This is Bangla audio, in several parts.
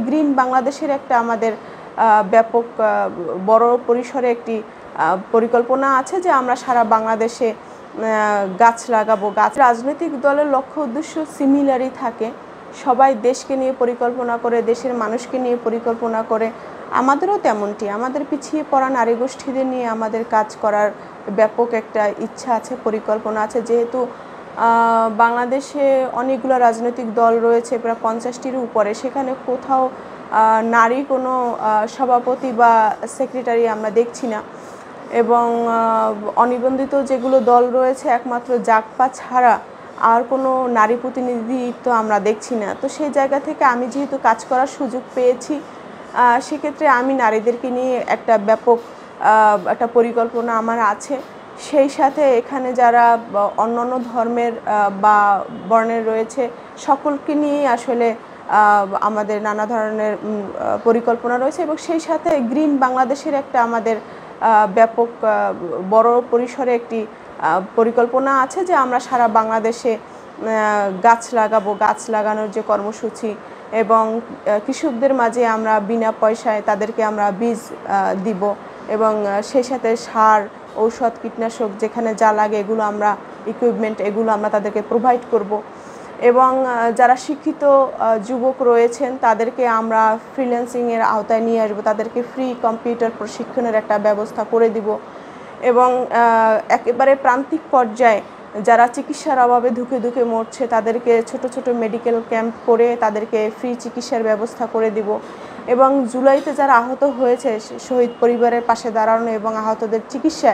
গ্রিন বাংলাদেশের একটা আমাদের ব্যাপক বড় পরিসরে একটি পরিকল্পনা আছে যে আমরা সারা বাংলাদেশে গাছ লাগাবো। রাজনৈতিক দলের লক্ষ্য উদ্দেশ্য সিমিলারই থাকে, সবাই দেশকে নিয়ে পরিকল্পনা করে, দেশের মানুষকে নিয়ে পরিকল্পনা করে। আমাদেরও তেমনটি, আমাদের পিছিয়ে পড়া নারী গোষ্ঠীদের নিয়ে আমাদের কাজ করার ব্যাপক একটা ইচ্ছা আছে, পরিকল্পনা আছে। যেহেতু বাংলাদেশে অনেকগুলো রাজনৈতিক দল রয়েছে, প্রায় 50টির উপরে, সেখানে কোথাও নারী কোনো সভাপতি বা সেক্রেটারি আমরা দেখছি না, এবং অনিবন্ধিত যেগুলো দল রয়েছে একমাত্র জাগপা ছাড়া আর কোনো নারী প্রতিনিধিত্ব আমরা দেখছি না। তো সেই জায়গা থেকে আমি যেহেতু কাজ করার সুযোগ পেয়েছি, সেক্ষেত্রে আমি নারীদেরকে নিয়ে একটা ব্যাপক একটা পরিকল্পনা আমার আছে। সেই সাথে এখানে যারা অন্যান্য ধর্মের বা বর্ণের রয়েছে সকলকে নিয়েই আসলে আমাদের নানা ধরনের পরিকল্পনা রয়েছে, এবং সেই সাথে গ্রিন বাংলাদেশের একটা আমাদের ব্যাপক বড় পরিসরে একটি পরিকল্পনা আছে যে আমরা সারা বাংলাদেশে গাছ লাগাবো। গাছ লাগানোর যে কর্মসূচি, এবং কৃষকদের মাঝে আমরা বিনা পয়সায় তাদেরকে আমরা বীজ দিব, এবং সেই সাথে সার, ঔষধ, কীটনাশক যেখানে যা লাগে এগুলো আমরা ইকুইপমেন্ট এগুলো আমরা তাদেরকে প্রোভাইড করব। এবং যারা শিক্ষিত যুবক রয়েছেন তাদেরকে আমরা ফ্রিল্যান্সিংয়ের আওতায় নিয়ে আসবো, তাদেরকে ফ্রি কম্পিউটার প্রশিক্ষণের একটা ব্যবস্থা করে দিব। এবং একেবারে প্রান্তিক পর্যায়ে যারা চিকিৎসার অভাবে ধুকে ধুকে মরছে তাদেরকে ছোট ছোট মেডিকেল ক্যাম্প করে তাদেরকে ফ্রি চিকিৎসার ব্যবস্থা করে দিব। এবং জুলাইতে যারা আহত হয়েছে, শহীদ পরিবারের পাশে দাঁড়ানো এবং আহতদের চিকিৎসা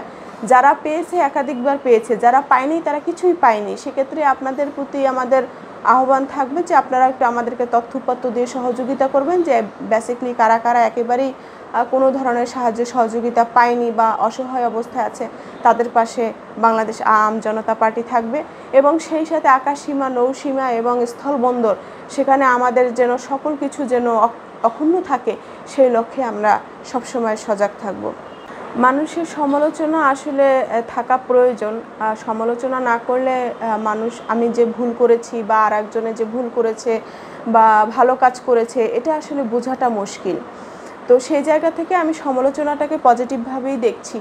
যারা পেয়েছে একাধিকবার পেয়েছে, যারা পায়নি তারা কিছুই পায়নি। সেক্ষেত্রে আপনাদের প্রতি আমাদের আহ্বান থাকবে যে আপনারা একটু আমাদেরকে তথ্যপত্র দিয়ে সহযোগিতা করবেন যে বেসিক্যালি কারা কারা একেবারেই কোনো ধরনের সাহায্য সহযোগিতা পায়নি বা অসহায় অবস্থায় আছে, তাদের পাশে বাংলাদেশ আওয়াম জনতা পার্টি থাকবে। এবং সেই সাথে আকাশসীমা, নৌসীমা এবং স্থলবন্দর, সেখানে আমাদের যেন সকল কিছু যেন অক্ষুণ্ণ থাকে, সেই লক্ষ্যে আমরা সবসময় সজাগ থাকব। মানুষের সমালোচনা আসলে থাকা প্রয়োজন। সমালোচনা না করলে মানুষ আমি যে ভুল করেছি বা আর একজনে যে ভুল করেছে বা ভালো কাজ করেছে এটা আসলে বোঝাটা মুশকিল। তো সেই জায়গা থেকে আমি সমালোচনাটাকে পজিটিভভাবেই দেখছি,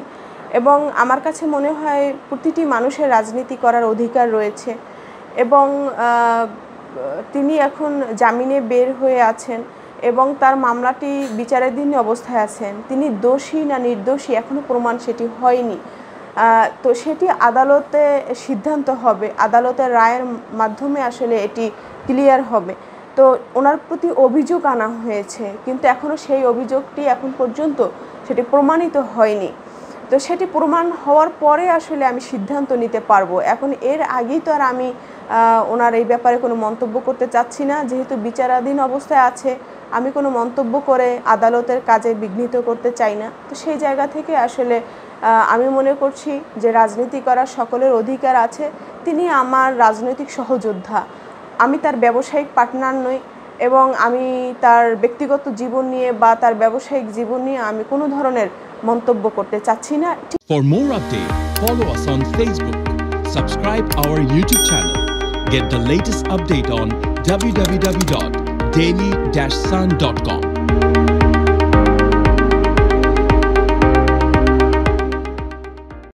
এবং আমার কাছে মনে হয় প্রতিটি মানুষের রাজনীতি করার অধিকার রয়েছে। এবং তিনি এখন জামিনে বের হয়ে আছেন এবং তার মামলাটি বিচারাধীন অবস্থায় আছেন। তিনি দোষী না নির্দোষী এখনও প্রমাণ সেটি হয়নি। তো সেটি আদালতে সিদ্ধান্ত হবে, আদালতের রায়ের মাধ্যমে আসলে এটি ক্লিয়ার হবে। তো ওনার প্রতি অভিযোগ আনা হয়েছে, কিন্তু এখনও সেই অভিযোগটি এখন পর্যন্ত সেটি প্রমাণিত হয়নি। তো সেটি প্রমাণ হওয়ার পরে আসলে আমি সিদ্ধান্ত নিতে পারবো। এখন এর আগেই তো আর আমি ওনার এই ব্যাপারে কোনো মন্তব্য করতে চাচ্ছি না। যেহেতু বিচারাধীন অবস্থায় আছে, আমি কোনো মন্তব্য করে আদালতের কাজে বিঘ্নিত করতে চাই না। তো সেই জায়গা থেকে আসলে আমি মনে করছি যে রাজনীতি করার সকলের অধিকার আছে। তিনি আমার রাজনৈতিক সহযোদ্ধা, আমি তার ব্যবসায়িক পার্টনার নই, এবং আমি তার ব্যক্তিগত জীবন নিয়ে বা তার ব্যবসায়িক জীবন নিয়ে আমি কোনো ধরনের মন্তব্য করতে চাচ্ছি না। For more updates, follow us on Facebook, subscribe our YouTube channel, get the latest update on www.daily-sun.com.